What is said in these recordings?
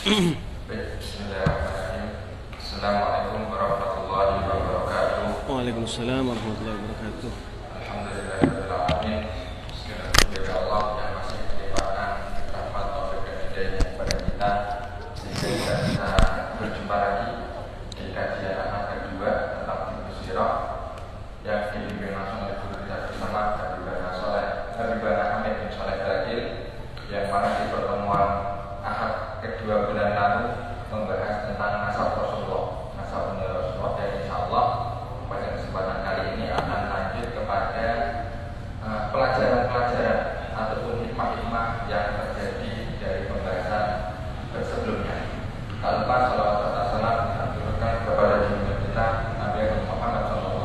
Bismillahirrahmanirrahim. Assalamualaikum warahmatullahi wabarakatuh. Waalaikumsalam warahmatullahi wabarakatuh. Alhamdulillahirabbil alamin. Segala puji bagi Allah yang masih melimpahkan rahmat taufik dan hidayah kepada kita sehingga kita bisa berjumpa lagi di kajian anak kedua tentang Fiqh Sirah yang dibimbing langsung oleh guru kita bersama Habib Hamid bin Shaleh Al-Aqil, yang mana di pertemuan Ahad kedua bulan lalu membahas tentang nasab Rasulullah, dan insyaallah pada kesempatan kali ini akan lanjut kepada pelajaran-pelajaran ataupun hikmah-hikmah yang terjadi dari pembahasan sebelumnya. Tak lupa salawat serta salam diturunkan kepada junjungan kita Nabi Muhammad SAW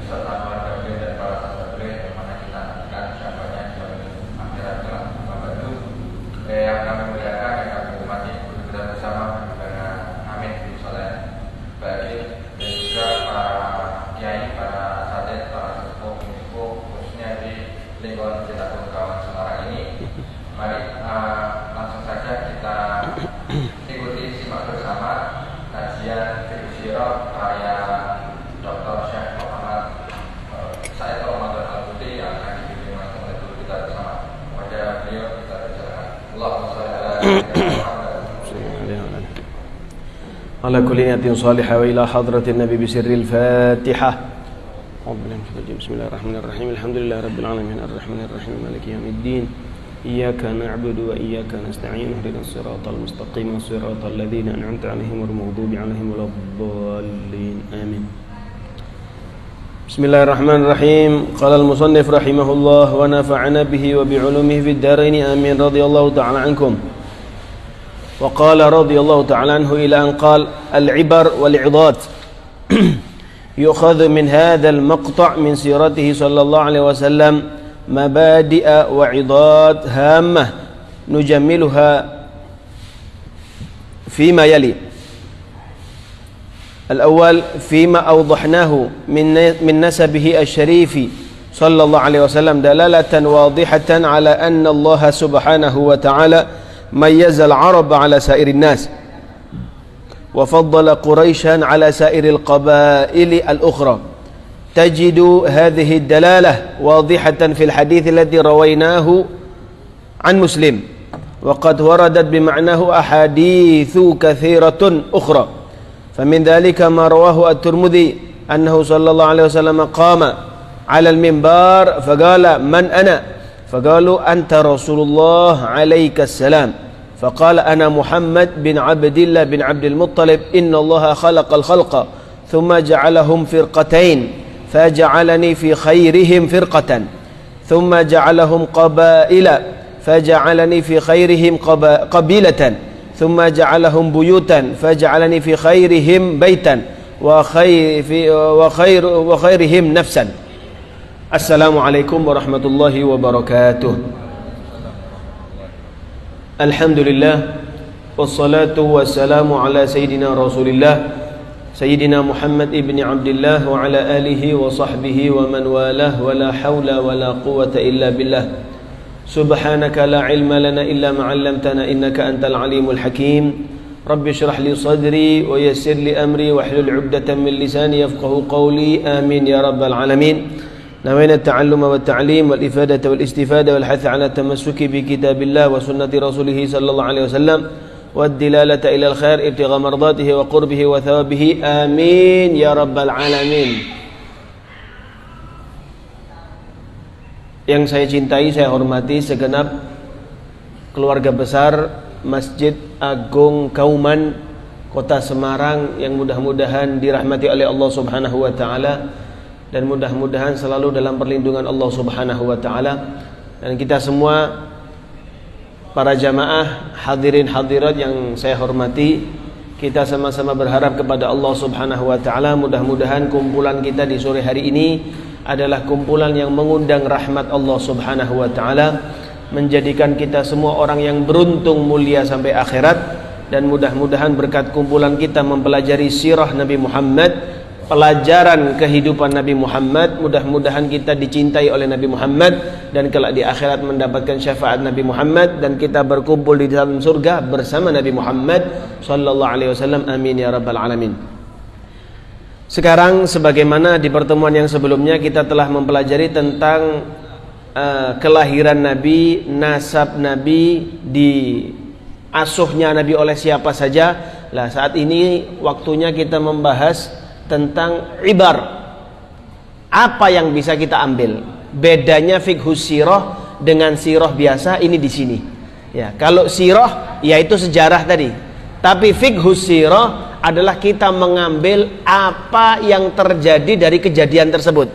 beserta keluarga beliau dan para sahabat beliau yang mana kita nantikan syafaatnya di akhirat kelak. Yang kami muliakan, yang kami hormati guru kita bersama Habib Hamid bin Shaleh Al-Aqil dan juga para kiai, para asatidz, para sepuh, khususnya di lingkungan kita kawan Semarang ini. Mari langsung saja kita ikuti simak bersama kajian Fiqh Sirah karya Dr. Syekh Muhammad Said Ramadan Al-Buti yang akan dibimbing langsung oleh guru kita bersama. Kepada beliau kita persilakan. Allahumma shalli ala Muhammad على كل نية صالحة وإلى حضرة النبي بسر الفاتحة. بسم الله الرحمن الرحيم. الحمد لله رب العالمين الرحمن الرحيم مالك يوم الدين إياك نعبد وإياك نستعين اهدنا الصراط المستقيم صراط الذين أنعمت عليهم غير المغضوب عليهم ولا الضالين آمين. بسم الله الرحمن الرحيم. قال المصنف رحمه الله ونفعنا به وبعلومه في الدارين آمين. رضي الله تعالى عنكم. وقال رضي الله تعالى عنه إلى أن قال العبر والعظات يؤخذ من هذا المقطع من سيرته صلى الله عليه وسلم مبادئ وعظات هامة نجملها فيما يلي. الأول فيما أوضحناه من نسبه الشريف صلى الله عليه وسلم دلالة واضحة على أن الله سبحانه وتعالى ميز العرب على سائر الناس وفضل قريشا على سائر القبائل الأخرى. تجد هذه الدلالة واضحة في الحديث الذي رويناه عن مسلم، وقد وردت بمعناه أحاديث كثيرة أخرى. فمن ذلك ما رواه الترمذي أنه صلى الله عليه وسلم قام على المنبر فقال من أنا؟ فقالوا أنت رسول الله عليك السلام. فقال أنا محمد بن عبد الله بن عبد المطلب إن الله خلق الخلق ثم جعلهم فرقتين فجعلني في خيرهم فرقة ثم جعلهم قبائل فجعلني في خيرهم قبيلة ثم جعلهم بيوتا فجعلني في خيرهم بيتا وخيرهم نفسا. Assalamualaikum warahmatullahi wabarakatuh. Alhamdulillah wassalatu wassalamu ala sayyidina Rasulillah Sayyidina Muhammad ibni Abdillah wa ala alihi wa sahbihi wa man walah wa la hawla wa la quwwata illa billah. Subhanaka la ilma lana illa ma 'allamtana innaka antal alimul hakim. Rabbi shrah li sadri wa yassir li amri wahlul 'uqdatam min lisani yafqahu qawli. Amin ya rabbal alamin. نوينا التعلم والتعليم والإفادة والاستفادة والحث على التمسك بكتاب الله وسنة رسوله صلى الله عليه وسلم والدلالة إلى الخير ابتغاء مرضاته وقربه وثوابه. آمين يا رب العالمين. Yang saya cintai, saya hormati segenap keluarga besar Masjid Agung Kauman Kota Semarang yang mudah-mudahan dirahmati oleh Allah Subhanahu wa taala dan mudah-mudahan selalu dalam perlindungan Allah Subhanahu wa taala. Dan kita semua para jamaah hadirin hadirat yang saya hormati, kita sama-sama berharap kepada Allah Subhanahu wa taala mudah-mudahan kumpulan kita di sore hari ini adalah kumpulan yang mengundang rahmat Allah Subhanahu wa taala, menjadikan kita semua orang yang beruntung mulia sampai akhirat. Dan mudah-mudahan berkat kumpulan kita mempelajari sirah Nabi Muhammad pelajaran kehidupan Nabi Muhammad. Mudah-mudahan kita dicintai oleh Nabi Muhammad dan kelak di akhirat mendapatkan syafaat Nabi Muhammad dan kita berkumpul di dalam surga bersama Nabi Muhammad sallallahu alaihi wasallam. Amin ya rabbal alamin. Sekarang sebagaimana di pertemuan yang sebelumnya kita telah mempelajari tentang kelahiran Nabi, nasab Nabi, di asuhnya Nabi oleh siapa saja. Lah saat ini waktunya kita membahas tentang ibar. Apa yang bisa kita ambil? Bedanya fiqhus sirah dengan sirah biasa ini di sini. Ya, kalau sirah yaitu sejarah tadi. Tapi fiqhus sirah adalah kita mengambil apa yang terjadi dari kejadian tersebut.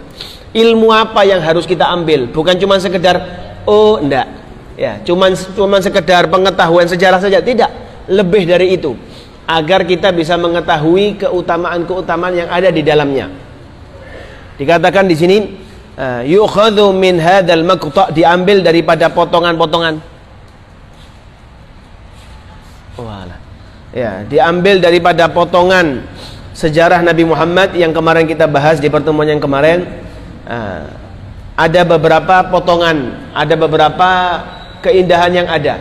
Ilmu apa yang harus kita ambil? Bukan cuma sekedar oh enggak. Ya, cuman sekedar pengetahuan sejarah saja, tidak. Lebih dari itu. Agar kita bisa mengetahui keutamaan-keutamaan yang ada di dalamnya. Dikatakan di sini yukhadhu min hadzal maqta', diambil daripada potongan-potongan. Walah. Ya, diambil daripada potongan sejarah Nabi Muhammad yang kemarin kita bahas di pertemuan yang kemarin. Ada beberapa potongan, ada beberapa keindahan yang ada.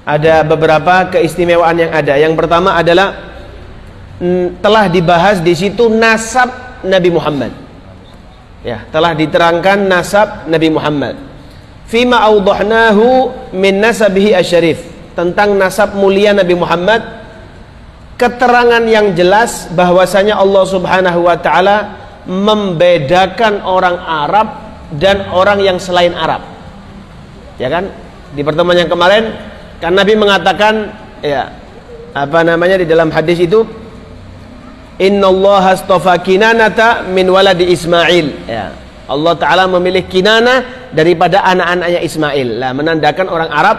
Ada beberapa keistimewaan yang ada. Yang pertama adalah telah dibahas di situ nasab Nabi Muhammad. Ya, telah diterangkan nasab Nabi Muhammad. Fima awdahnahu min nasabihi asyarif, tentang nasab mulia Nabi Muhammad. Keterangan yang jelas bahwasanya Allah Subhanahu wa taala membedakan orang Arab dan orang yang selain Arab. Ya kan? Di pertemuan yang kemarin kan Nabi mengatakan, ya, apa namanya di dalam hadis itu, innallaha astafa Kinanata min waladi Ismail. Ya, Allah Ta'ala memilih Kinanah daripada anak-anaknya Ismail. Lah, menandakan orang Arab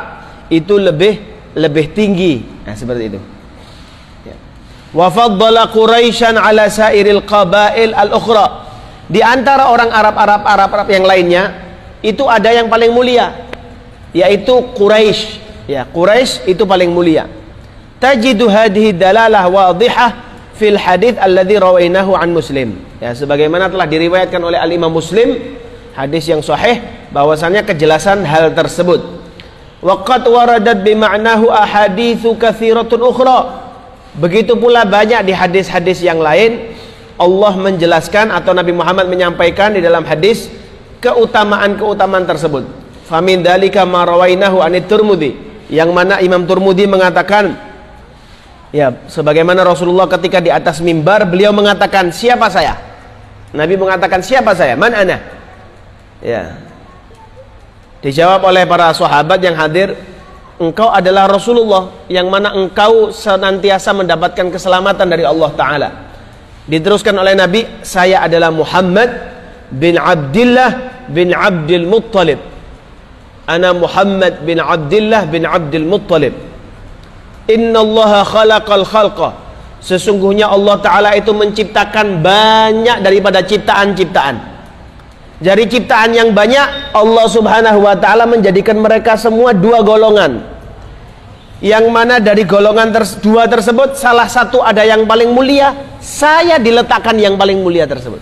itu lebih tinggi. Nah, seperti itu. Ya. Wa faddala Quraisyan ala sairil qabail al-ukhra. Di antara orang Arab yang lainnya itu ada yang paling mulia, yaitu Quraisy. Ya, Quraisy itu paling mulia. Tajidu hadhihi dalalah wadihah fil hadits alladzi rawainahu an Muslim. Ya, sebagaimana telah diriwayatkan oleh Al-Imam Muslim, hadis yang sahih bahwasannya kejelasan hal tersebut. Wa qad waradat bi ma'nahu ahaditsu katsiratun ukhra. Begitu pula banyak di hadis-hadis yang lain Allah menjelaskan atau Nabi Muhammad menyampaikan di dalam hadis keutamaan-keutamaan tersebut. Famin dzalika ma rawainahu anit Tirmidzi, yang mana Imam Tirmidzi mengatakan, ya, sebagaimana Rasulullah ketika di atas mimbar beliau mengatakan, siapa saya? Nabi mengatakan, siapa saya? Man ana? Ya. Dijawab oleh para sahabat yang hadir, engkau adalah Rasulullah, yang mana engkau senantiasa mendapatkan keselamatan dari Allah Ta'ala. Diteruskan oleh Nabi, saya adalah Muhammad bin Abdillah bin Abdul Muttalib. Ana Muhammad bin Abdillah bin Abdul Muttalib. Innallaha khalaqal khalqa. Sesungguhnya Allah Ta'ala itu menciptakan banyak daripada ciptaan-ciptaan. Dari ciptaan yang banyak, Allah Subhanahu wa Ta'ala menjadikan mereka semua dua golongan. Yang mana dari golongan dua tersebut, salah satu ada yang paling mulia, saya diletakkan yang paling mulia tersebut.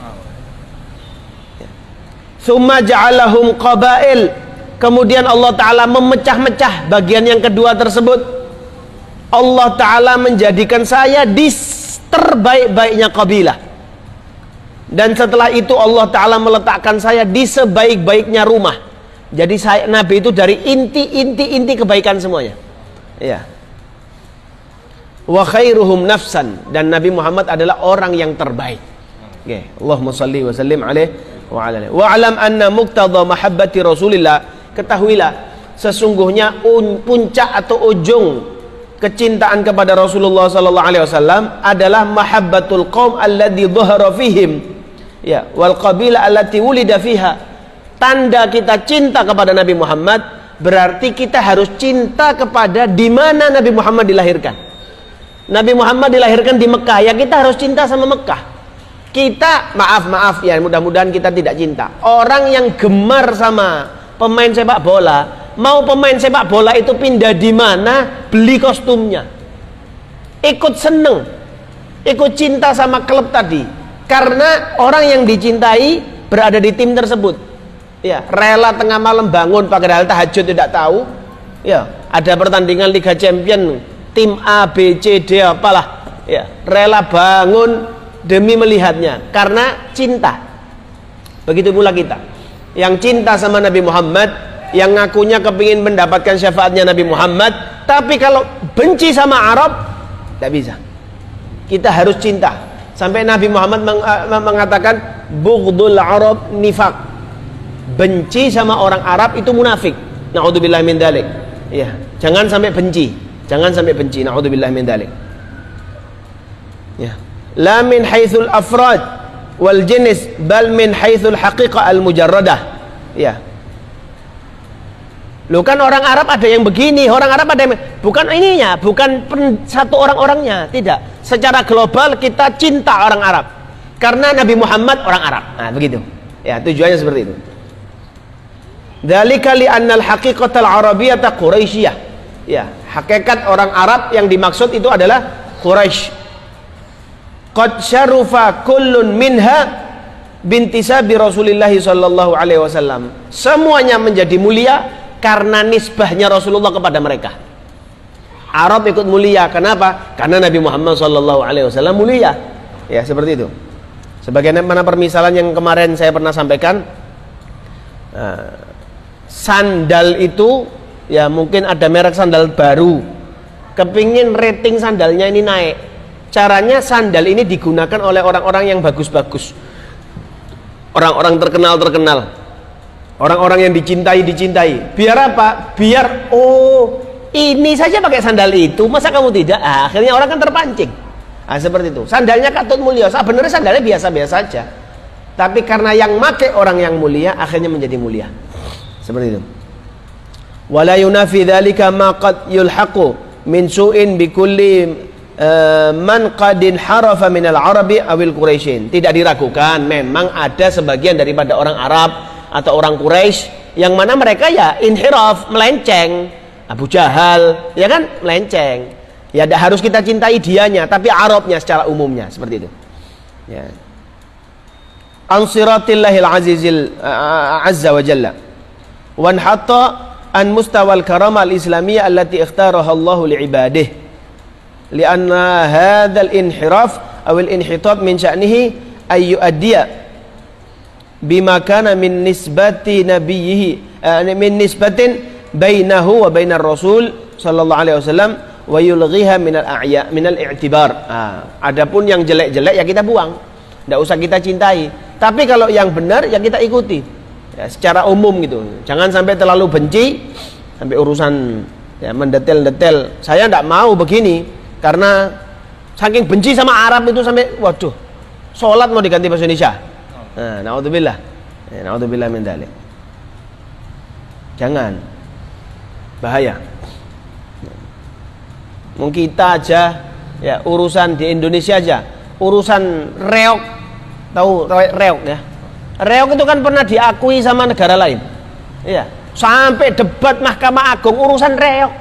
Tsumma ja'alahum qabail. Kemudian Allah Ta'ala memecah-mecah bagian yang kedua tersebut. Allah Ta'ala menjadikan saya di terbaik-baiknya kabilah. Dan setelah itu Allah Ta'ala meletakkan saya di sebaik-baiknya rumah. Jadi saya, Nabi itu dari inti kebaikan semuanya. Ya. Wa khairuhum nafsan, dan Nabi Muhammad adalah orang yang terbaik. Okay. Allahumma salli wa sallim alaihi wa ala alihi. Wa alam anna muqtadha mahabbati Rasulillah. Ketahuilah, sesungguhnya puncak atau ujung kecintaan kepada Rasulullah sallallahu alaihi wasallam adalah mahabbatul qaum alladzi dhahara fihim, ya, wal qabilah allati wulida fiha. Tanda kita cinta kepada Nabi Muhammad berarti kita harus cinta kepada di mana Nabi Muhammad dilahirkan. Nabi Muhammad dilahirkan di Mekah, ya kita harus cinta sama Mekah. Kita maaf ya, mudah-mudahan kita tidak cinta. Orang yang gemar sama pemain sepak bola, mau pemain sepak bola itu pindah di mana, beli kostumnya. ikut seneng, ikut cinta sama klub tadi, karena orang yang dicintai berada di tim tersebut. Ya, rela tengah malam bangun padahal tahajud tidak tahu. Ya, ada pertandingan Liga Champion, tim A, B, C, D apalah. Ya, rela bangun demi melihatnya karena cinta. Begitu pula kita yang cinta sama Nabi Muhammad, yang ngakunya kepingin mendapatkan syafaatnya Nabi Muhammad, tapi kalau benci sama Arab tidak bisa. Kita harus cinta. Sampai Nabi Muhammad mengatakan bughdul Arab nifaq, benci sama orang Arab itu munafik. Na'udzubillah min dzalik. Ya, jangan sampai benci, jangan sampai benci. Na'udzubillah min dzalik. Ya, la min haitsul afrad wal jenis, bal min haitsul haqiqah al mujarradah. Ya, lo kan orang Arab ada yang begini, orang Arab ada yang bukan ininya, bukan satu orang-orangnya, tidak. Secara global kita cinta orang Arab karena Nabi Muhammad orang Arab. Nah, begitu. Ya, tujuannya seperti itu. Dzalika li annal haqiqatal arabiyyata quraisyiyah. Ya, hakikat orang Arab yang dimaksud itu adalah Quraisy. Qad syarufa kullun minha bintisabi Rasulillah sallallahu alaihi wasallam. Semuanya menjadi mulia karena nisbahnya Rasulullah kepada mereka. Arab ikut mulia, kenapa? Karena Nabi Muhammad sallallahu alaihi wasallam mulia. Ya, seperti itu. Sebagaimana permisalan yang kemarin saya pernah sampaikan, sandal itu ya mungkin ada merek sandal baru, kepingin rating sandalnya ini naik. Caranya sandal ini digunakan oleh orang-orang yang bagus-bagus, orang-orang terkenal, orang-orang yang dicintai. Biar apa? Biar ini saja pakai sandal itu, masa kamu tidak? Akhirnya orang kan terpancing. Seperti itu. Sandalnya katut mulia. Sebenarnya sandalnya biasa-biasa saja, tapi karena yang make orang yang mulia, akhirnya menjadi mulia. Seperti itu. Wala yunafi dzalika ma qad yulhaqu min su'in bi kulli man qadin harafa minal arabi awil quraisyin. Tidak diragukan memang ada sebagian daripada orang Arab atau orang Quraisy yang mana mereka ya inhiraf, melenceng. Abu Jahal ya kan melenceng. Ya tidak harus kita cintai dianya, tapi Arabnya secara umumnya seperti itu. Ya. Ansiratilahil azizil azza wa jalla. Wan hatta an mustawal karamah al-islamiyah allati ikhtaraha Allah li'ibadihi. Lianna hadzal inhiraf aw al-inhitab min sya'nihi ay yu'addiya bima kana min nisbati nabiyhi min nisbatin bainahu wa bainar rasul sallallahu alaihi wasallam wa yulghiha min al-a'ya min al-i'tibar. Adapun yang jelek-jelek ya kita buang, enggak usah kita cintai. Tapi kalau yang benar ya kita ikuti. Ya, secara umum gitu. Jangan sampai terlalu benci sampai urusan ya mendetail-detail. Saya enggak mau begini. Karena saking benci sama Arab itu sampai waduh, sholat mau diganti bahasa Indonesia. Nah, naudzubillah. Naudzubillah min dzalik. Jangan. Bahaya. Mungkin kita aja ya urusan di Indonesia aja, urusan reok. Tahu reok ya? Reok itu kan pernah diakui sama negara lain. Iya, sampai debat Mahkamah Agung urusan reok.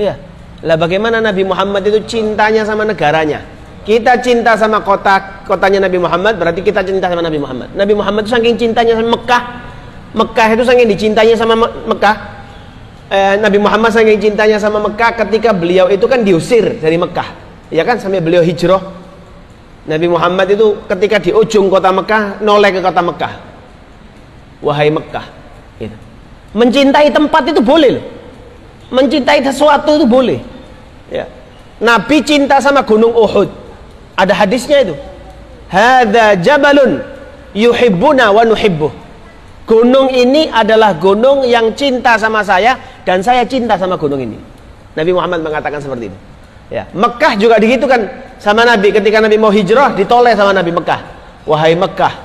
Iya. Lah bagaimana Nabi Muhammad itu cintanya sama negaranya? Kita cinta sama kotanya Nabi Muhammad, berarti kita cinta sama Nabi Muhammad. Nabi Muhammad itu saking cintanya sama Mekah. Mekah itu saking dicintanya sama Mekah. Nabi Muhammad saking cintanya sama Mekah ketika beliau itu kan diusir dari Mekah. Ya kan, sampai beliau hijrah. Nabi Muhammad itu ketika di ujung kota Mekah noleh ke kota Mekah. Wahai Mekah, gitu. Mencintai tempat itu boleh loh. Mencintai sesuatu itu boleh ya. Nabi cinta sama gunung Uhud, ada hadisnya itu, hadza jabalun yuhibbuna wa nuhibbuh. Gunung ini adalah gunung yang cinta sama saya dan saya cinta sama gunung ini. Nabi Muhammad mengatakan seperti itu ya. Mekah juga begitu kan sama Nabi, ketika Nabi mau hijrah ditoleh sama Nabi Mekah. Wahai Mekah,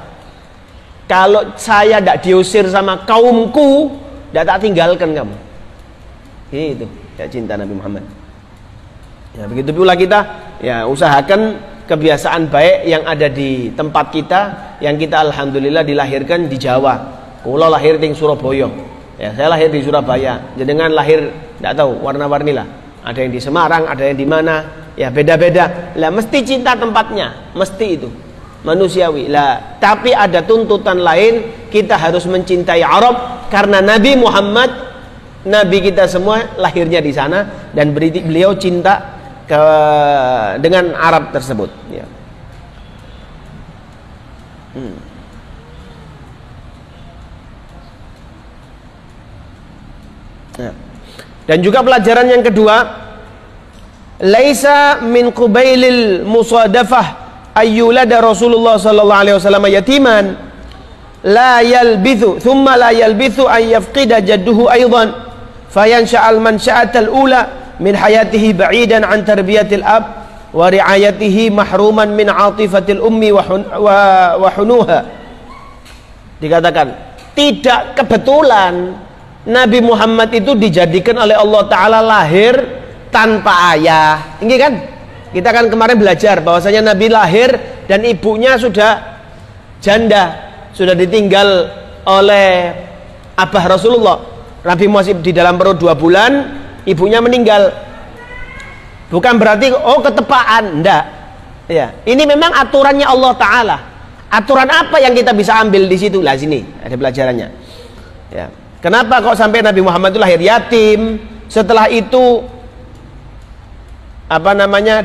kalau saya tidak diusir sama kaumku, tidak tak tinggalkan kamu. Itu ya cinta Nabi Muhammad. Ya begitu pula kita ya usahakan kebiasaan baik yang ada di tempat kita, yang kita alhamdulillah dilahirkan di Jawa. Kula lahir di Surabaya. Ya saya lahir di Surabaya. Jenengan lahir tidak tahu warna-warni lah. Ada yang di Semarang, ada yang di mana. ya beda-beda. Lah mesti cinta tempatnya, mesti itu manusiawi. Lah tapi ada tuntutan lain, kita harus mencintai Arab karena Nabi Muhammad, Nabi kita semua lahirnya di sana dan beliau cinta dengan Arab tersebut. Ya. Nah. Dan juga pelajaran yang kedua, laisa min qubailil musadafah ayyulada Rasulullah sallallahu alaihi wasallam yatiman la yalbithu thumma la yalbithu an yafqida jadduhu aidan fayansha'al mansha'atal ula min hayatihi ba'idan an tarbiyatil ab wa ri'ayatihi mahruman min 'atifatil ummi wa hunuha. Dikatakan tidak kebetulan Nabi Muhammad itu dijadikan oleh Allah Ta'ala lahir tanpa ayah. Ini kan kita kan kemarin belajar bahwasanya Nabi lahir dan ibunya sudah janda, sudah ditinggal oleh abah Rasulullah. Nabi masih di dalam perut 2 bulan, ibunya meninggal. Bukan berarti oh ketepaan, enggak. Ya, ini memang aturannya Allah Ta'ala. Aturan apa yang kita bisa ambil di situ? Lah sini ada pelajarannya. Ya. Kenapa kok sampai Nabi Muhammad itu lahir yatim? Setelah itu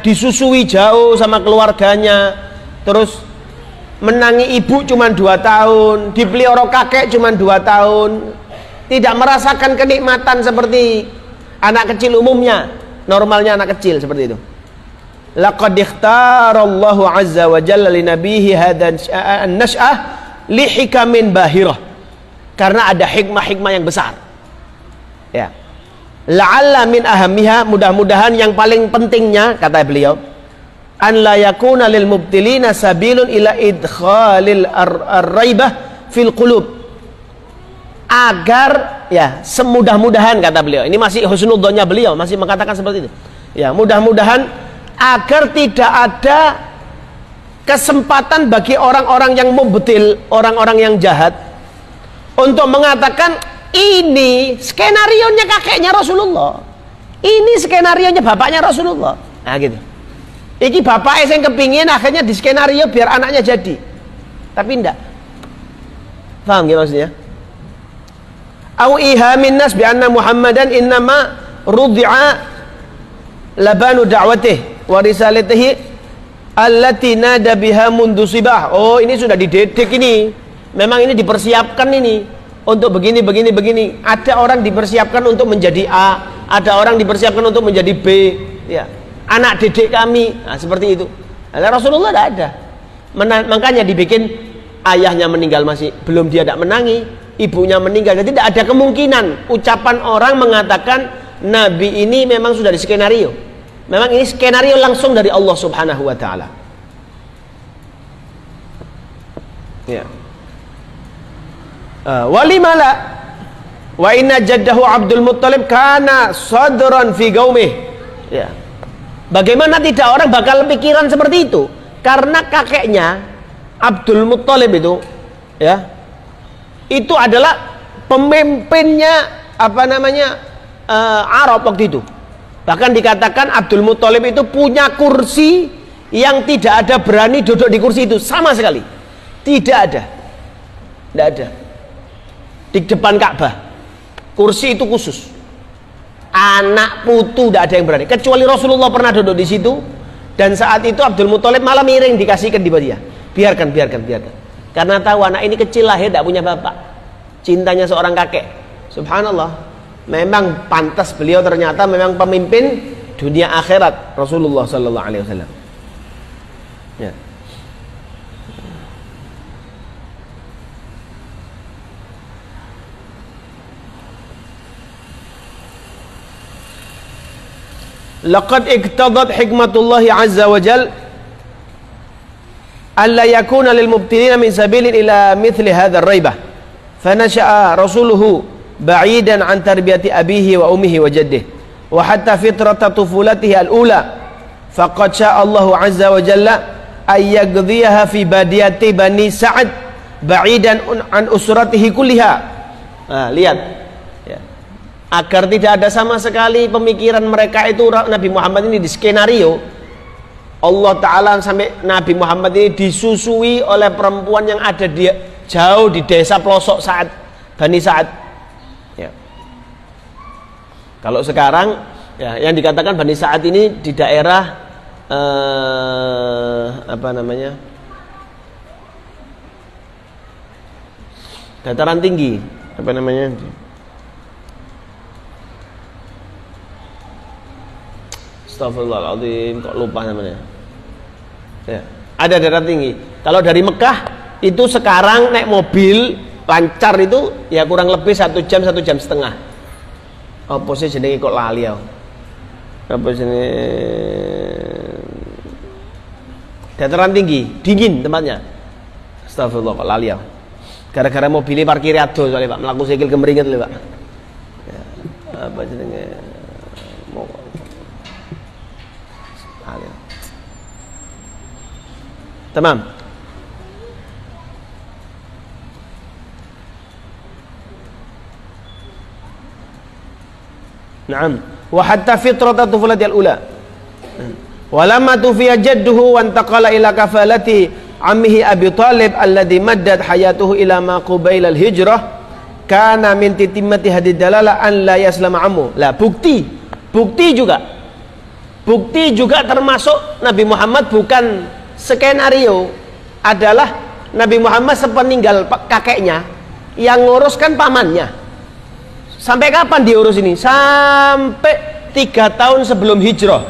disusui jauh sama keluarganya, terus menangi ibu cuma 2 tahun, dipelihara kakek cuma 2 tahun, tidak merasakan kenikmatan seperti anak kecil umumnya, normalnya anak kecil seperti itu. Laqad ikhtarallahu azza wa jalla li nabihi hadan an-nash'ah li hikamin bahirah. Karena ada hikmah-hikmah yang besar. Ya. La'alla min ahamiha, mudah-mudahan yang paling pentingnya kata beliau, an la yakuna lil mubtilina sabilun ila idkhalil ar-raibah fil qulub. Agar ya semudah-mudahan kata beliau. Ini masih husnudzonnya beliau, masih mengatakan seperti itu. Ya, mudah-mudahan agar tidak ada kesempatan bagi orang-orang yang mubtil, orang-orang yang jahat untuk mengatakan ini skenarionya kakeknya Rasulullah, ini skenarionya bapaknya Rasulullah. Nah gitu. Iki bapaknya yang kepingin akhirnya di skenario biar anaknya jadi, tapi enggak. Paham gitu maksudnya? Au ihamin nas bi anna Muhammadan innama rudhi'a labanu da'watihi wa risalatihi allati nada biha mundu sibah. Oh, ini sudah dididik ini. Memang ini dipersiapkan ini untuk begini. Ada orang dipersiapkan untuk menjadi A, ada orang dipersiapkan untuk menjadi B. Ya, anak didik kami. Nah, seperti itu. Nah, Rasulullah tidak ada. Makanya dibikin ayahnya meninggal masih belum dia tidak menangi, ibunya meninggal. Jadi tidak ada kemungkinan ucapan orang mengatakan Nabi ini memang sudah di skenario. Memang ini skenario langsung dari Allah Subhanahu wa Ta'ala. Ya. Walimala wa inna jaddahu Abdul Muttalib kana sadran fi gaumih. Ya. Bagaimana tidak orang bakal pikiran seperti itu? Karena kakeknya Abdul Muttalib itu ya, itu adalah pemimpinnya Arab waktu itu. Bahkan dikatakan Abdul Muttalib itu punya kursi yang tidak ada berani duduk di kursi itu sama sekali. Tidak ada. Tidak ada. Di depan Ka'bah kursi itu khusus, anak putu tidak ada yang berani, kecuali Rasulullah pernah duduk di situ, dan saat itu Abdul Muttalib malah miring dikasihkan di dia. Biarkan karena tahu anak ini kecil lahir tidak punya bapak, cintanya seorang kakek. Subhanallah, memang pantas beliau ternyata memang pemimpin dunia akhirat Rasulullah sallallahu alaihi wasallam. Ya. Laqad iktadat hikmatullahi azza wa jal alla yakuna lil mubtilina min sabilin ila mithli hadha ar-raibah fanasha'a rasuluhu ba'idan an tarbiyati abihi wa ummihi wa jaddihi wa hatta fitrata tufulatihi al-ula faqad sya'a Allahu azza wa jalla ay yaqdiyaha fi badiyati bani Sa'ad ba'idan an usratihi kulliha. Nah, lihat agar tidak ada sama sekali pemikiran mereka itu Nabi Muhammad ini di skenario, Allah Ta'ala sampai Nabi Muhammad ini disusui oleh perempuan yang ada di jauh di desa pelosok Sa'ad, Bani Sa'ad ya. Kalau sekarang ya, yang dikatakan Bani Sa'ad ini di daerah apa namanya, dataran tinggi, apa namanya, Astagfirullahaladzim, kok lupa namanya ya, ada dataran tinggi. Kalau dari Mekah itu sekarang naik mobil lancar itu ya kurang lebih 1 jam 1,5 jam. Apa sih jenenge kok lali ya? Apa sini? Dataran tinggi, dingin tempatnya. Astagfirullah, kok lali ya. Gara-gara mobilnya parkir ado soalnya Pak, melaku sikil kemeringet lho Pak. Ya, apa jenenge? Tamam. Naam. Wa hatta fitrata tufulati al-ula. Walamma tufiya jadduhu wa intaqala ila kafalati ammihi Abi Thalib alladhi maddat hayatuhu ila ma qubail al-hijrah kana min titimmati hadid dalala an la yaslama ammu. Lah bukti juga termasuk Nabi Muhammad bukan skenario, adalah Nabi Muhammad sepeninggal kakeknya yang nguruskan pamannya. Sampai kapan diurus ini? Sampai 3 tahun sebelum hijrah.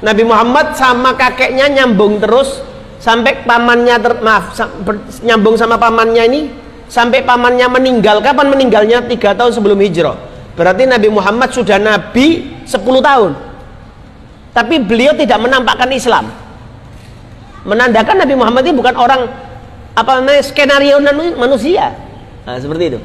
Nabi Muhammad sama kakeknya nyambung terus sampai pamannya nyambung sama pamannya ini sampai pamannya meninggal. Kapan meninggalnya? 3 tahun sebelum hijrah. Berarti Nabi Muhammad sudah nabi 10 tahun. Tapi beliau tidak menampakkan Islam. Menandakan Nabi Muhammad ini bukan orang apa namanya skenario manusia. Nah, seperti itu.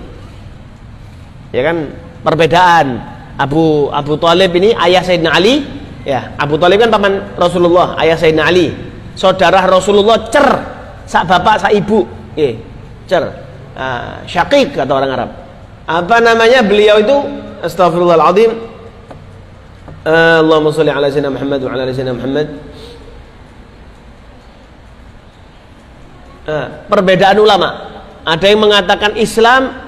Ya kan, perbedaan Abu Thalib ini ayah Sayyidina Ali, ya. Abu Thalib kan paman Rasulullah, ayah Sayyidina Ali. Saudara Rasulullah sak bapak sak ibu, syaqiq kata orang Arab. Apa namanya beliau itu? Astagfirullahaladzim. Allahumma sholli ala sayyidina Muhammad wa ala ali sayyidina Muhammad. Perbedaan ulama, ada yang mengatakan Islam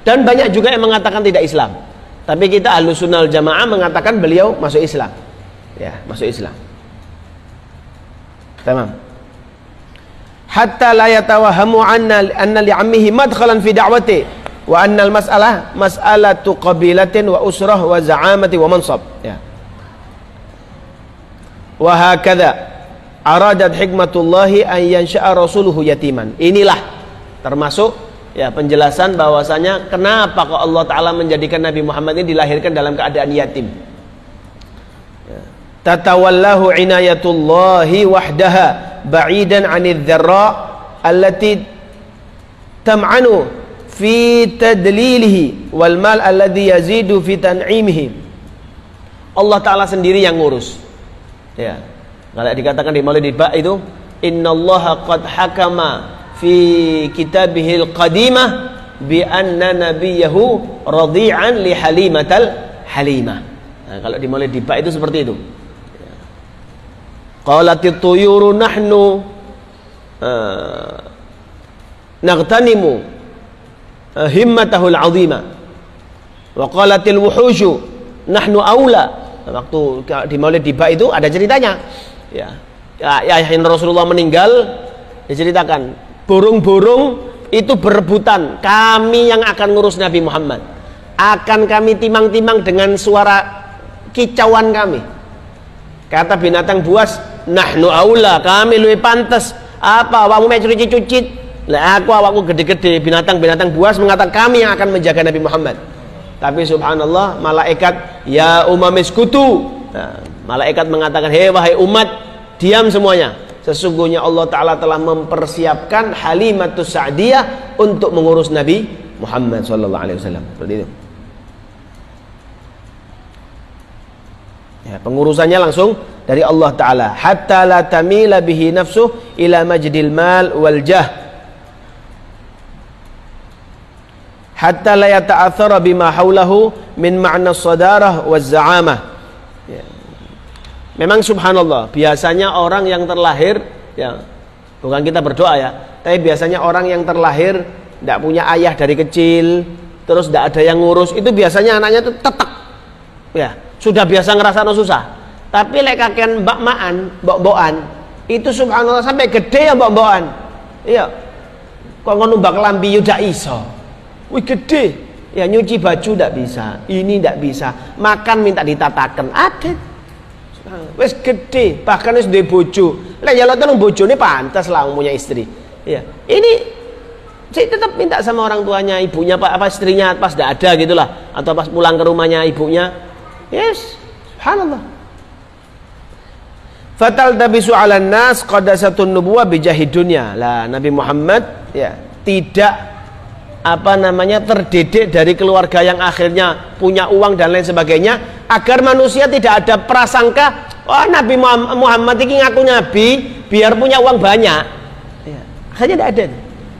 dan banyak juga yang mengatakan tidak Islam. Tapi kita Ahlus Sunnah wal Jamaah mengatakan beliau masuk Islam. Ya, masuk Islam. Tamam. Hatta la yatawahamu anna li'ammihi madkhalan fi da'wati wa anna al-mas'alah mas'alatu qabilatin wa usrah wa za'amati wa mansab. Ya. Wa hakadha aradat hikmatullahi an yansha'a rasuluhu yatiman. Inilah termasuk ya penjelasan bahwasanya kenapa kok Allah Ta'ala menjadikan Nabi Muhammad ini dilahirkan dalam keadaan yatim. Ya. Tatawallahu inayatullahi wahdaha ba'idan 'anidh dzarra allati tam'anu fi tadlilihi wal mal alladhi yazidu fi tan'imihi. Allah Ta'ala sendiri yang ngurus. Ya. Kalau dikatakan di Maulid Ba itu innallaha qad hakama fi kitabihil qadimah bi anna nabiyahu radi'an li halimatal halimah. Nah, kalau di Maulid Ba itu seperti itu. Qalatit tuyuru nahnu naghtanimu himmatahul azima wa qalatil wuhushu nahnu aula. Waktu di Maulid Ba itu ada ceritanya. Ya, Rasulullah meninggal, diceritakan burung-burung itu berebutan, kami yang akan ngurus Nabi Muhammad, akan kami timang-timang dengan suara kicauan kami. Kata binatang buas, nahnu aula, kami lebih pantas. Apa awakmu mek cucit-cucit, lah aku awakku gede-gede. Binatang-binatang buas mengatakan kami yang akan menjaga Nabi Muhammad. Tapi subhanallah, malaikat ya umamis kutu. Nah, malaikat mengatakan, hei wahai umat, diam semuanya. Sesungguhnya Allah Ta'ala telah mempersiapkan Halimatus Sa'diyah untuk mengurus Nabi Muhammad SAW. Seperti itu. Ya, pengurusannya langsung dari Allah Ta'ala. Hatta la tamila bihi nafsuh ila majdil mal wal jah. Hatta la yata'athara bima hawlahu min ma'na sadarah waz za'amah. Memang subhanallah, biasanya orang yang terlahir, ya, bukan kita berdoa ya, tapi biasanya orang yang terlahir tidak punya ayah dari kecil, terus tidak ada yang ngurus, itu biasanya anaknya itu tetek, ya, sudah biasa ngerasa susah. Tapi lek kakek mbak maan, mbok-mbokan, itu subhanallah sampai gede ya mbok-mbokan, iya, kok numbak lambi udah iso, wih gede, ya nyuci baju tidak bisa, ini tidak bisa, makan minta ditatakan, ada, wes gede, bahkan wes duwe bojo, lek ya lo tolong bojone pantas lah punya istri, ya, ini saya tetap minta sama orang tuanya, ibunya, apa istrinya pas tidak ada gitulah, atau pas pulang ke rumahnya ibunya, yes, subhanallah. Fatal tabisu 'alan nas qadasatun nubuwah bijahid dunya. Lah Nabi Muhammad ya tidak terdidik dari keluarga yang akhirnya punya uang dan lain sebagainya, agar manusia tidak ada prasangka, oh Nabi Muhammad ini ngaku nabi biar punya uang banyak. Ya, akhirnya tidak ada.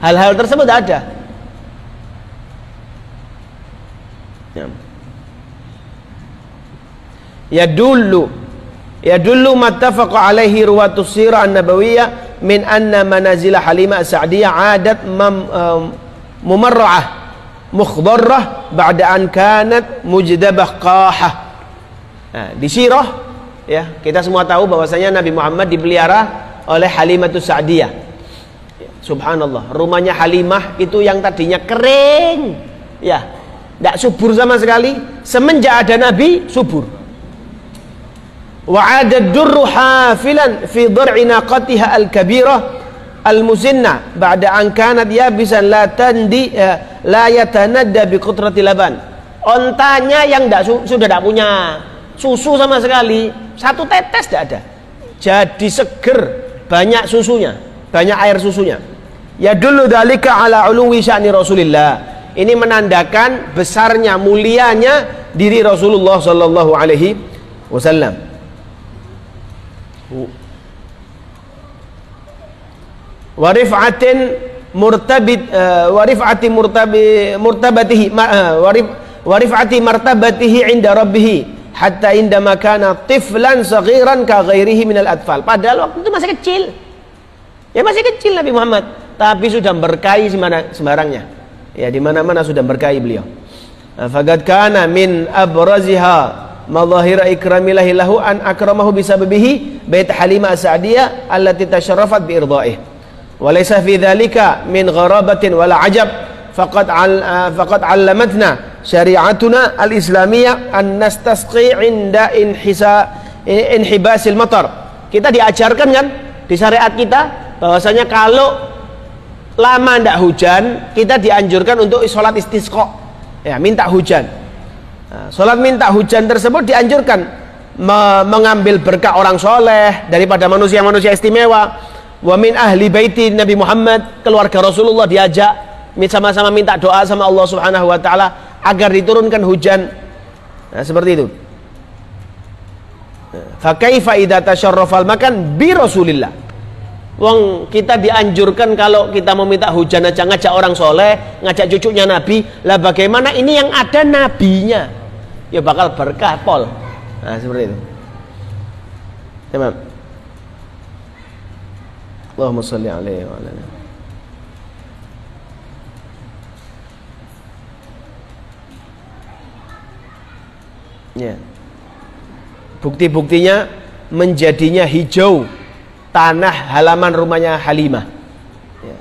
Hal-hal tersebut ada. Ya dulu mattafaqa alaihi ruwatus sirah an-nabawiyah min anna manazil Halimah as-Sa'diyah adat mumarra'ah mukhdarrah ba'da an kanat mujdabah qahah. Nah, di sirah ya kita semua tahu bahwasanya Nabi Muhammad dipelihara oleh Halimah as-Sa'diyah. Subhanallah, rumahnya Halimah itu yang tadinya kering, ya, tidak subur sama sekali. Semenjak ada Nabi, subur. Wa adad durru hafilan fi dhar'i naqatiha al-kabirah al-musinna ba'da an kanat yabisan la yatanadda bi qutrati laban. Ontanya yang sudah tidak punya susu sama sekali, satu tetes tidak ada. Jadi seger, banyak susunya, banyak air susunya. Ya dulu dalika ala uluwi sya'ni Rasulillah. Ini menandakan besarnya, mulianya diri Rasulullah sallallahu alaihi wasallam. Wa rif'atin martabatihi 'inda rabbih hatta indama kana tiflan saghiran ka ghairihi minal atfal. Padahal waktu itu masih kecil. Ya masih kecil Nabi Muhammad, tapi sudah berkahi sembarangnya. Ya di mana-mana sudah berkahi beliau. Faqad kana min abraziha madhahira ikramillahi lahu an akramahu bisababihi bait Halimah as-Sa'diyah allati tasharrafat bi irda'ih. Wa laysa fi dzalika min gharabatin wala ajab faqad 'allamatna syari'atuna al-islamiyah an nastasqi 'inda inhibasil matar. Kita diajarkan kan di syariat kita bahwasanya kalau lama tidak hujan, kita dianjurkan untuk sholat istisqa, ya, minta hujan. Nah, sholat minta hujan tersebut dianjurkan mengambil berkah orang soleh daripada manusia-manusia istimewa. Wa min ahli baiti Nabi Muhammad, keluarga Rasulullah diajak sama-sama minta doa sama Allah Subhanahu wa taala agar diturunkan hujan. Nah, seperti itu. Fa kaifa idza tasharrafal makan bi Rasulillah. Wong kita dianjurkan kalau kita mau minta hujan aja ngajak orang soleh, ngajak cucunya Nabi. Lah bagaimana ini yang ada nabinya? Ya bakal berkah pol. Nah seperti itu. Tamam. Allahumma shalli alaihi wa ala. Ya. Bukti-buktinya menjadinya hijau tanah halaman rumahnya Halimah. Ya.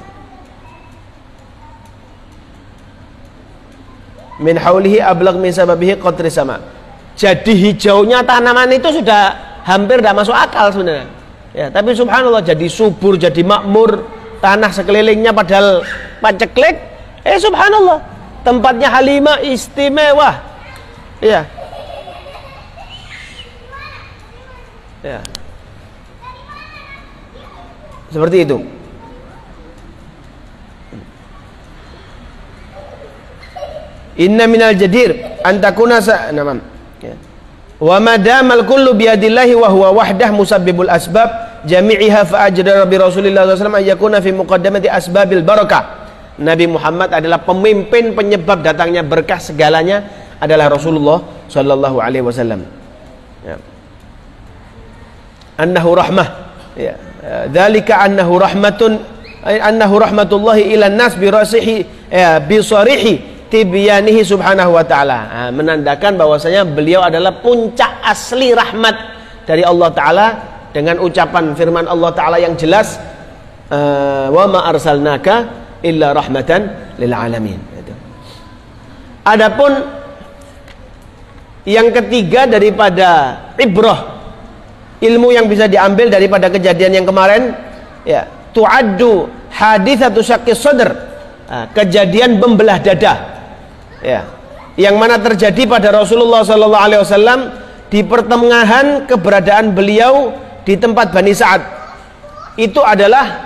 Min haulihi ablaq min sababihi qatri sama. Jadi hijaunya tanaman itu sudah hampir tidak masuk akal sebenarnya. Ya, tapi subhanallah jadi subur, jadi makmur, tanah sekelilingnya padahal paceklik. Subhanallah, tempatnya Halimah istimewa. Ya. Ya. Seperti itu. Inna minal jadir antakuna namam. Wa madamal kullu biyadillahi wa huwa wahdah musabbibul asbab jami'iha fa ajra bi Rasulillah sallallahu alaihi wasallam ayakuna fi muqaddamati asbabil barakah. Nabi Muhammad adalah pemimpin penyebab datangnya berkah, segalanya adalah Rasulullah sallallahu alaihi wasallam. Ya. annahu rahmah, ya, dzalika annahu rahmatullahi ila nas bi sarihi tibyanihi subhanahu wa ta'ala, menandakan bahwasanya beliau adalah puncak asli rahmat dari Allah Ta'ala dengan ucapan firman Allah Ta'ala yang jelas, wa ma arsalnaka illa rahmatan lil alamin. Adapun yang ketiga daripada ibrah, ilmu yang bisa diambil daripada kejadian yang kemarin, ya, tu'addu haditsatu syaqqis sadr, kejadian membelah dada, ya, yang mana terjadi pada Rasulullah sallallahu alaihi wasallam di pertengahan keberadaan beliau di tempat Bani Sa'ad. Itu adalah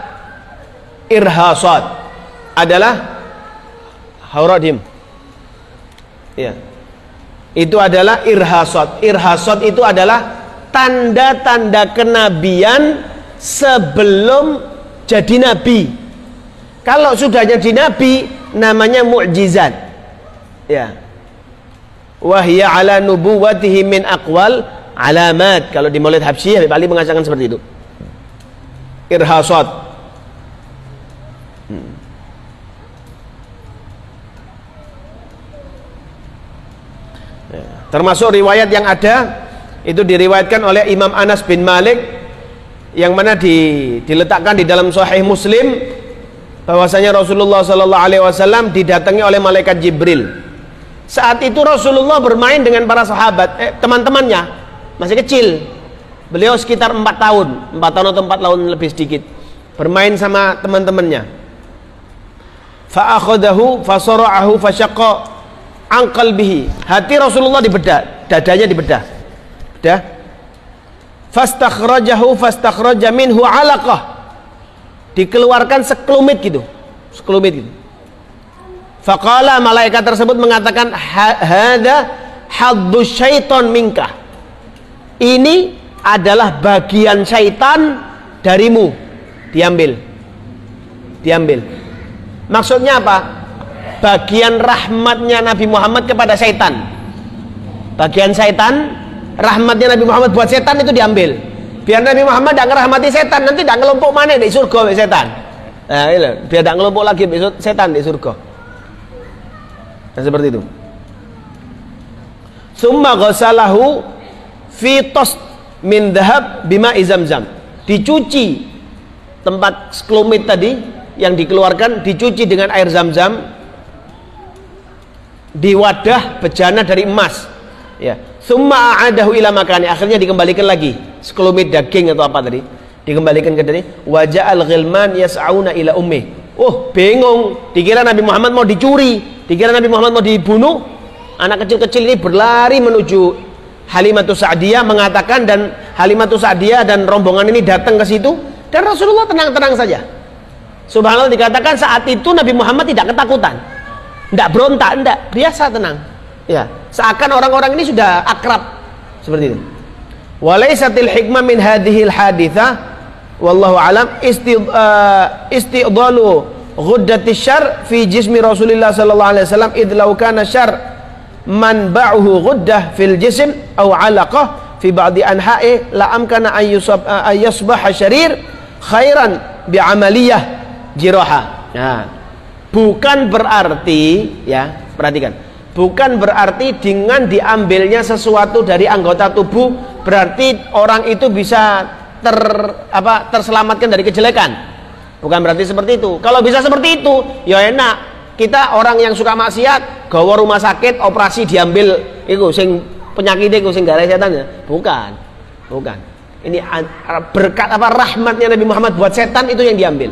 irhasat, adalah hauradim, ya, itu adalah irhasat. Irhasat itu adalah tanda-tanda kenabian sebelum jadi nabi. Kalau sudah jadi nabi namanya mukjizat, ya. Wahya ala nubuwatihi min aqwal alamat. Kalau di Maulid Habsyiyah Habib Ali mengatakan seperti itu. Irhasat. Termasuk riwayat yang ada itu diriwayatkan oleh Imam Anas bin Malik, yang mana diletakkan di dalam Sahih Muslim, bahwasanya Rasulullah sallallahu alaihi wasallam didatangi oleh malaikat Jibril. Saat itu Rasulullah bermain dengan para sahabat, teman-temannya masih kecil. Beliau sekitar 4 tahun atau 4 tahun lebih sedikit, bermain sama teman-temannya. Fa akhadahu fa sara'ahu fa syaqqa an qalbihi. Hati Rasulullah dibedah, dadanya dibedah. Dah. Fastakhrajahu fastakhraja minhu 'alaqah. Dikeluarkan sekelumit gitu. Sekelumit gitu. Faqala, malaikat tersebut mengatakan, hadza haddu syaiton minka. Ini adalah bagian syaitan darimu. Diambil. Diambil. Maksudnya apa? Bagian rahmatnya Nabi Muhammad kepada setan. Bagian setan, rahmatnya Nabi Muhammad buat setan itu diambil. Biar Nabi Muhammad tidak ngerahmati setan, nanti tidak ngelompok mana di surga setan. Nah, biar tidak ngelompok lagi setan di surga. Nah, seperti itu. Summa ghasalahu fi tos min dhahab bima izamzam. Dicuci tempat sekelumit tadi yang dikeluarkan, dicuci dengan air zam-zam di wadah bejana dari emas, ya. Summa a'adahu ila makani, akhirnya dikembalikan lagi sekelumit daging atau apa tadi, dikembalikan ke tadi. Waja'al ghilman yas'auna ila ummi. Oh, bingung, dikira Nabi Muhammad mau dicuri, dikira Nabi Muhammad mau dibunuh. Anak kecil-kecil ini berlari menuju Halimatus Sa'diyah, mengatakan, dan Halimatus Sa'diyah dan rombongan ini datang ke situ, dan Rasulullah tenang-tenang saja. Subhanallah, dikatakan saat itu Nabi Muhammad tidak ketakutan, tidak berontak, tidak, biasa tenang, ya, seakan orang-orang ini sudah akrab seperti itu. Walaisatil hikmah min hadhil haditsah wallahu alam istidlalu ghuddatis syarr fi jismi Rasulillah sallallahu alaihi wasallam id law kana syarr manba'uhu ghuddah fil jism aw 'alaqah fi ba'di anha'i la amkana an yusbaha syarir khairan bi amaliyah jiraha. Nah, bukan berarti, ya, perhatikan, bukan berarti dengan diambilnya sesuatu dari anggota tubuh berarti orang itu bisa terselamatkan dari kejelekan. Bukan berarti seperti itu. Kalau bisa seperti itu, ya enak. Kita orang yang suka maksiat, gawa rumah sakit, operasi diambil itu sing penyakit itu sing gara setannya. Bukan. Bukan. Ini berkat apa, rahmatnya Nabi Muhammad buat setan itu yang diambil.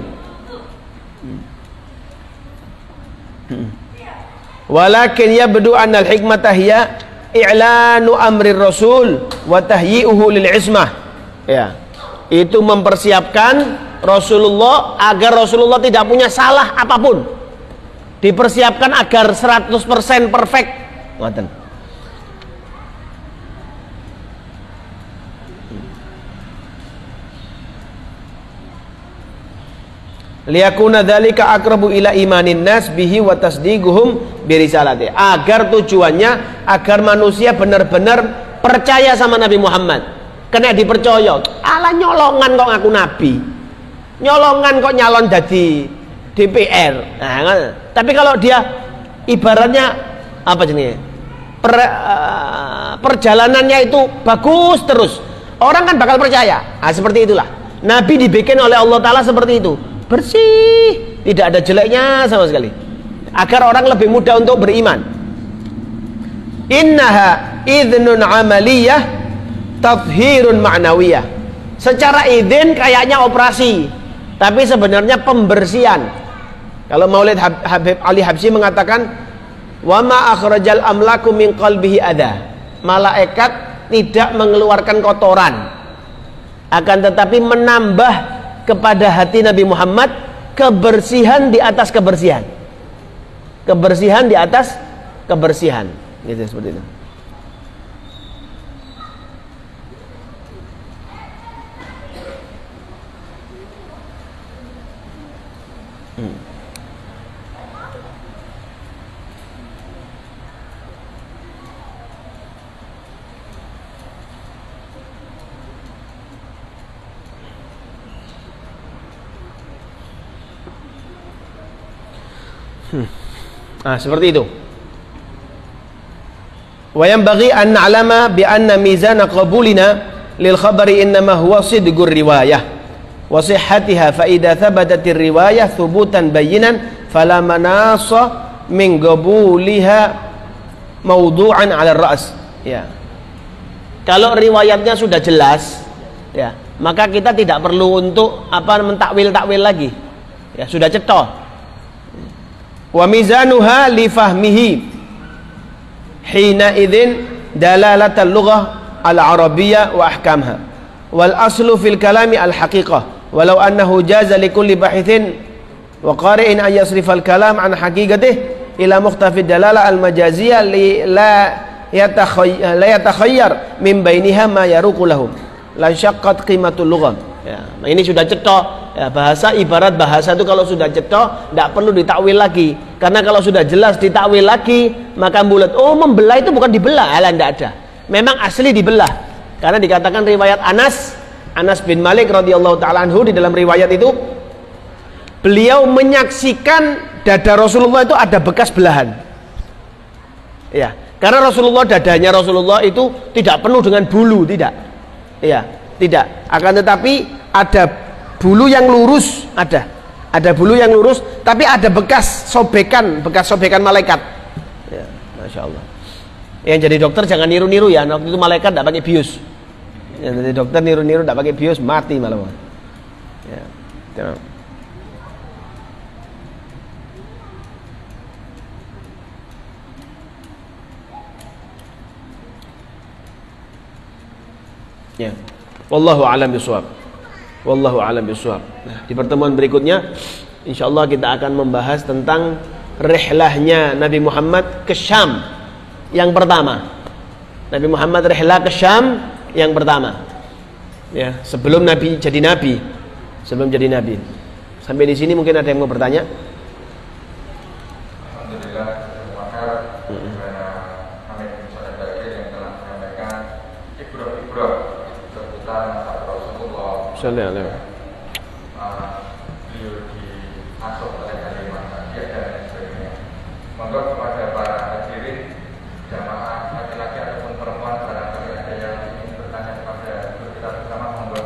Walakin yabdu annal hikmata hiya i'lanu amri rasul wa tahyi'uhu lil ismah, ya, itu mempersiapkan Rasulullah agar Rasulullah tidak punya salah apapun, dipersiapkan agar 100% perfect. Ngoten. Liyakuna dzalika aqrabu ila imanin nas bihi wa tasdiquhum bi risalati, agar tujuannya agar manusia benar-benar percaya sama Nabi Muhammad kena dipercaya. Alah nyolongan kok ngaku nabi. Nyolongan kok nyalon jadi DPR. Nah, tapi kalau dia ibaratnya apa jenisnya? Perjalanannya itu bagus terus. Orang kan bakal percaya. Nah, seperti itulah. Nabi dibikin oleh Allah Ta'ala seperti itu. Bersih, tidak ada jeleknya sama sekali. Agar orang lebih mudah untuk beriman. Innaha idhnun amaliyah tathhirun ma'nawiyah. Secara izin kayaknya operasi, tapi sebenarnya pembersihan. Kalau Maulid Habib Ali Habsyi mengatakan, wa ma akhrajal amlaku min qalbihi adha. Malaikat tidak mengeluarkan kotoran, akan tetapi menambah kepada hati Nabi Muhammad kebersihan di atas kebersihan. Kebersihan di atas kebersihan. Gitu, seperti itu. Nah, seperti itu. Wa yanbaghi an na'lama bi anna mizana qabulina lil khabari innama huwa sidqur riwayah wa sihhatiha fa idza thabatatir riwayah thubutan bayyinan fala manasa min qabuliha mawdu'an 'ala ar-ra's. Ya. Kalau riwayatnya sudah jelas, ya, maka kita tidak perlu untuk mentakwil-takwil lagi. Ya, sudah cetha. Wa mizanuha li fahmihi hina idzin dalalatal lughah al-arabiyyah wa ahkamha wal aslu fil kalami al-haqiqah walau annahu jaza li kulli bahithin wa qari'in an yasrifal kalam an haqiqatihi ila mukhtafi dalalah al-majaziyah la yatakhayyar min bainiha ma yaruqu lahum la syaqqat qimatul lughah. Ya, nah ini sudah cetha. Ya, bahasa ibarat bahasa itu kalau sudah cetha tidak perlu ditakwil lagi, karena kalau sudah jelas ditakwil lagi maka bulat. Oh, membelah itu bukan dibelah, alah tidak ada. Memang asli dibelah, karena dikatakan riwayat Anas bin Malik radhiyallahu taala anhu, di dalam riwayat itu beliau menyaksikan dada Rasulullah itu ada bekas belahan. Ya, karena dadanya Rasulullah itu tidak penuh dengan bulu, tidak. Ya, tidak. Akan tetapi ada bulu yang lurus, ada bulu yang lurus, tapi ada bekas sobekan malaikat. Ya, Masya Allah. Yang jadi dokter jangan niru-niru ya. Waktu itu malaikat tidak pakai bius. Yang jadi dokter niru-niru tidak pakai bius, mati malah. Ya, jangan. Ya. Wallahu a'lam bishawab. Wallahu a'lam bishawab. Nah, di pertemuan berikutnya insyaallah kita akan membahas tentang rihlahnya Nabi Muhammad ke Syam yang pertama. Nabi Muhammad rihlah ke Syam yang pertama. Ya, sebelum Nabi jadi nabi. Sebelum jadi nabi. Sampai di sini mungkin ada yang mau bertanya? Alhamdulillah, terima kasih kepada kami saudara Bakir yang telah menyampaikan ibrah-ibrah seputar Rasulullah. Sallallahu alaihi beliau diasuh oleh kalimat dia dan lain sebagainya. Monggo kepada para hadirin jamaah laki-laki ataupun perempuan, barangkali ada yang ingin bertanya kepada guru kita bersama, monggo.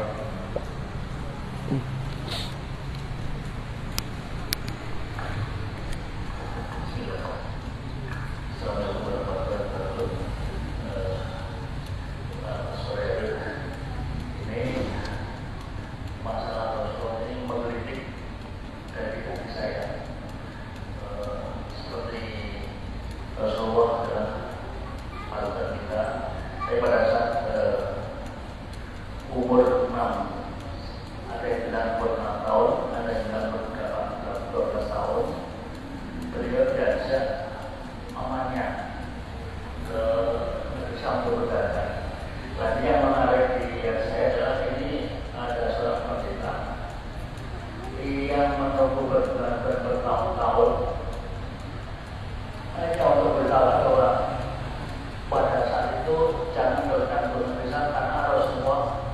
Pada saat itu jangan bergantung misal karena Rasulullah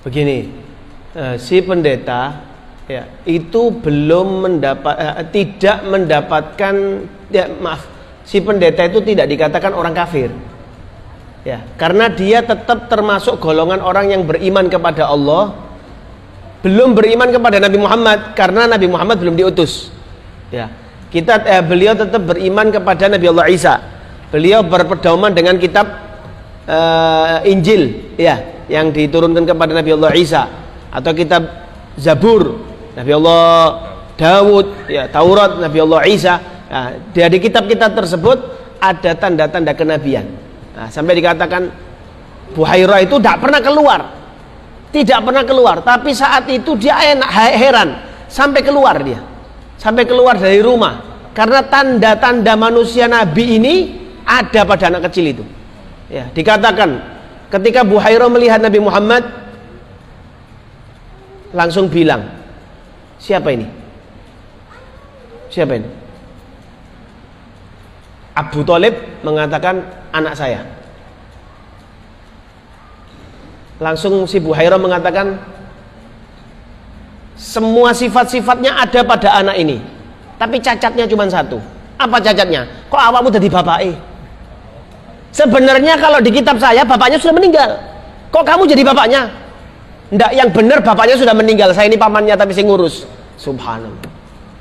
Begini, si pendeta ya itu belum tidak mendapatkan, ya maaf, si pendeta itu tidak dikatakan orang kafir. Ya, karena dia tetap termasuk golongan orang yang beriman kepada Allah, belum beriman kepada Nabi Muhammad karena Nabi Muhammad belum diutus. Ya, beliau tetap beriman kepada Nabi Allah Isa. Beliau berpedoman dengan kitab Injil, ya, yang diturunkan kepada Nabi Allah Isa, atau kitab Zabur Nabi Allah Dawud, ya, Taurat Nabi Allah Isa. Nah, dari kitab-kitab tersebut ada tanda-tanda kenabian. Nah, sampai dikatakan Buhairah itu tidak pernah keluar, tapi saat itu dia heran sampai keluar dari rumah karena tanda-tanda manusia Nabi ini ada pada anak kecil itu. Ya, dikatakan ketika Buhairah melihat Nabi Muhammad langsung bilang, siapa ini? Abu Thalib mengatakan, anak saya. Langsung si Buhairah mengatakan, semua sifat-sifatnya ada pada anak ini, tapi cacatnya cuma satu. Apa cacatnya? Kok awakmu jadi bapake? Sebenarnya kalau di kitab saya bapaknya sudah meninggal. Kok kamu jadi bapaknya? Ndak, yang benar bapaknya sudah meninggal. Saya ini pamannya tapi sing ngurus. Subhanallah.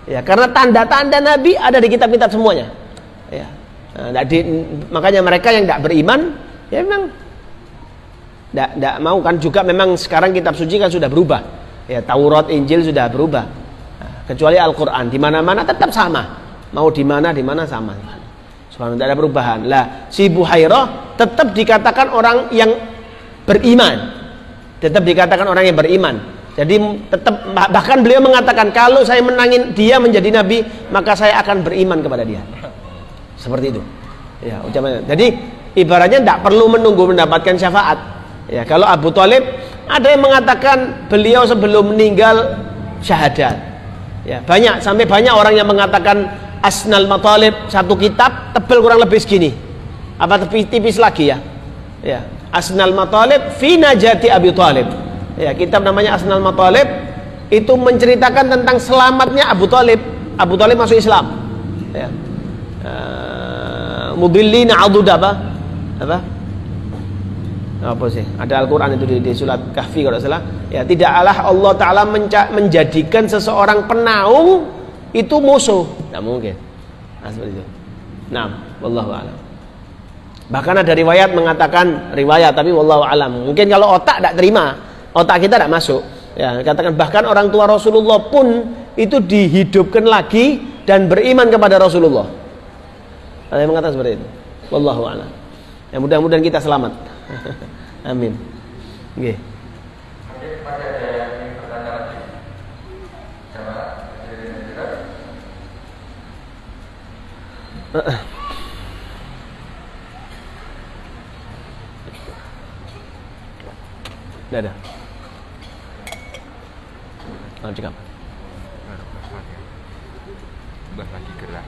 Ya, karena tanda-tanda Nabi ada di kitab-kitab semuanya. Ya. Nah, makanya mereka yang tidak beriman, ya memang tidak mau kan, juga memang sekarang kitab suci kan sudah berubah. Ya, Taurat, Injil sudah berubah. Nah, kecuali Al-Quran, di mana-mana tetap sama. Mau di mana sama. Subhanallah, tidak ada perubahan. Lah, si Buhairah tetap dikatakan orang yang beriman. Jadi tetap, bahkan beliau mengatakan, kalau saya menangin dia menjadi nabi, maka saya akan beriman kepada dia. Seperti itu. Ya, ucapannya. Jadi ibaratnya tidak perlu menunggu mendapatkan syafaat. Ya, kalau Abu Thalib ada yang mengatakan beliau sebelum meninggal syahadat. Ya, sampai banyak orang yang mengatakan Asnal Matalib, satu kitab tebal kurang lebih segini. Apa tipis lagi ya? Ya, Asnal Matalib fi najati Abi Thalib. Ya, kitab namanya Asnal Matalib, itu menceritakan tentang selamatnya Abu Thalib. Abu Thalib masuk Islam. Ya. Mudillina aduda apa sih? Ada Al-Quran itu di surat Kahfi kalau salah. Ya, tidaklah Allah Ta'ala menjadikan seseorang penaung itu musuh. Tidak mungkin. Nah, seperti itu. Nah, wallahu a'lam. Bahkan ada riwayat mengatakan, tapi wallahu a'lam. Mungkin kalau otak tidak terima, otak kita tidak masuk. Ya, katakan bahkan orang tua Rasulullah pun itu dihidupkan lagi dan beriman kepada Rasulullah. Ada yang mengatakan seperti itu. Wallahu a'lam. Ya, mudah-mudahan kita selamat. Amin. Nggih. Masih ada yang ingin bertanya lagi? Jamaah, tidak ada. Cakap. Mbah lagi gerak.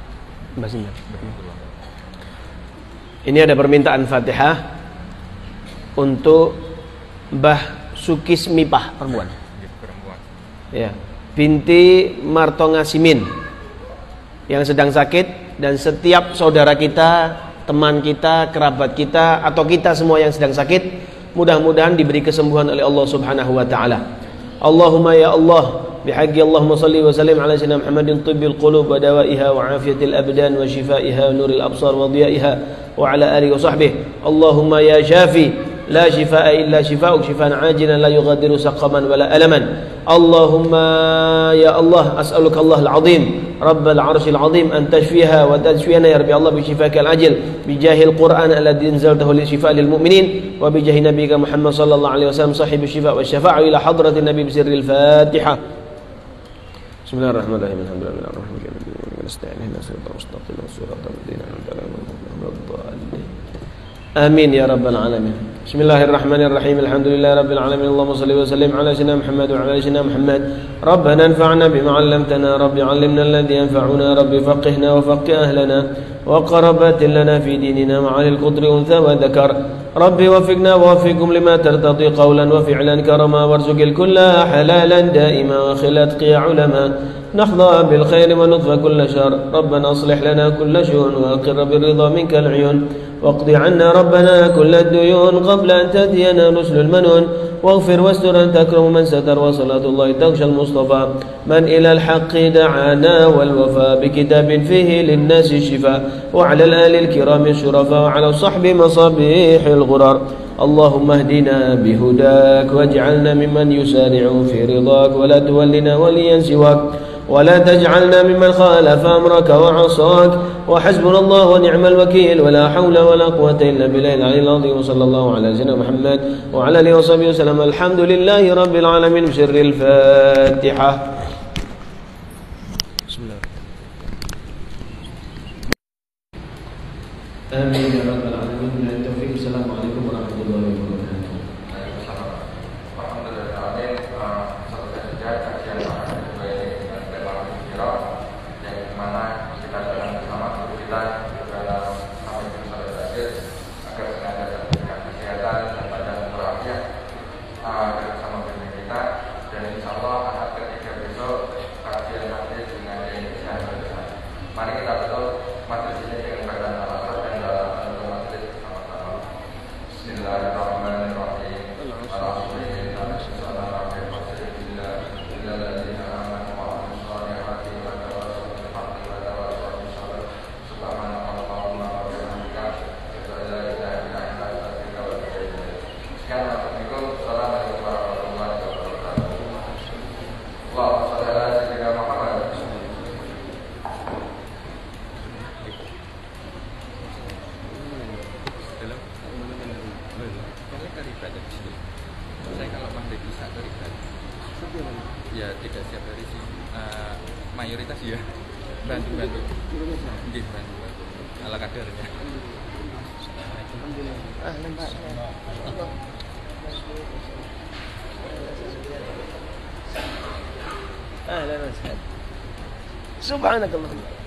Ini ada permintaan Fatihah untuk Mbah Sukis Mipah, perempuan. Ya, binti Martonga Simin yang sedang sakit, dan setiap saudara kita, teman kita, kerabat kita, atau kita semua yang sedang sakit, mudah-mudahan diberi kesembuhan oleh Allah Subhanahu wa taala. Allahumma ya Allah, بحق اللهم صل وسلم على سيدنا محمد طب القلوب ودوائها وعافية الأبدان وشفائها ونور الأبصار وضيائها وعلى آله وصحبه. اللهم يا شافي لا شفاء إلا شفاءك شفاء عاجلا لا يغادر سقما ولا ألما. اللهم يا الله أسألك الله العظيم رب العرش العظيم أن تشفيها وتشفينا يا رب الله بشفاك العاجل بجاه القرآن الذي أنزلته للشفاء للمؤمنين وبجاه نبيك محمد صلى الله عليه وسلم صاحب الشفاء والشفاعة إلى حضرة النبي بسر الفاتحة. بسم الله الرحمن الرحيم الحمد لله رب العالمين ونستعين اهدنا الصراط المستقيم صراط الذين أنعمت عليهم غير المغضوب عليهم آمين يا رب العالمين. بسم الله الرحمن الرحيم الحمد لله رب العالمين اللهم صل وسلم على سيدنا محمد وعلى آل سيدنا محمد. ربنا انفعنا بما علمتنا رب علمنا الذي ينفعنا رب فقهنا وفقه أهلنا وقربات لنا في ديننا مع القدر أنثى وذكر ربي وفقنا ووفقكم لما ترتضي قولا وفعلا كرما، وارزق الكل حلالا دائما وخل أتقيا علما، نحظى بالخير ونطفى كل شر. ربنا اصلح لنا كل شؤون وأقر بالرضا منك العيون، واقض عنا ربنا كل الديون قبل أن تأتينا رسل المنون، واغفر واستر أن تكرم من ستر، وصلاة الله تغشى المصطفى من إلى الحق دعانا، والوفاء بكتاب فيه للناس الشفاء، وعلى الآل الكرام الشرفاء، وعلى الصحب مصابيح الغرر. اللهم اهدنا بهداك واجعلنا ممن يسارع في رضاك، ولا تولنا وليا سواك، ولا تجعلنا ممن خالف أمرك وعصاك، وحسبنا الله ونعم الوكيل، ولا حول ولا قوة إلا بالله العلي العظيم. وصلى الله على سيدنا محمد وعلى آله وصحبه وسلم. الحمد لله رب العالمين. بسر الفاتحة. بسم الله. آمين يا رب العالمين. بالتوفيق. السلام عليكم ورحمة الله وبركاته. Ya tidak siap dari sini, mayoritas ya bantu bantu ala kadarnya. أهلا وسهلا. سبحانك اللهم.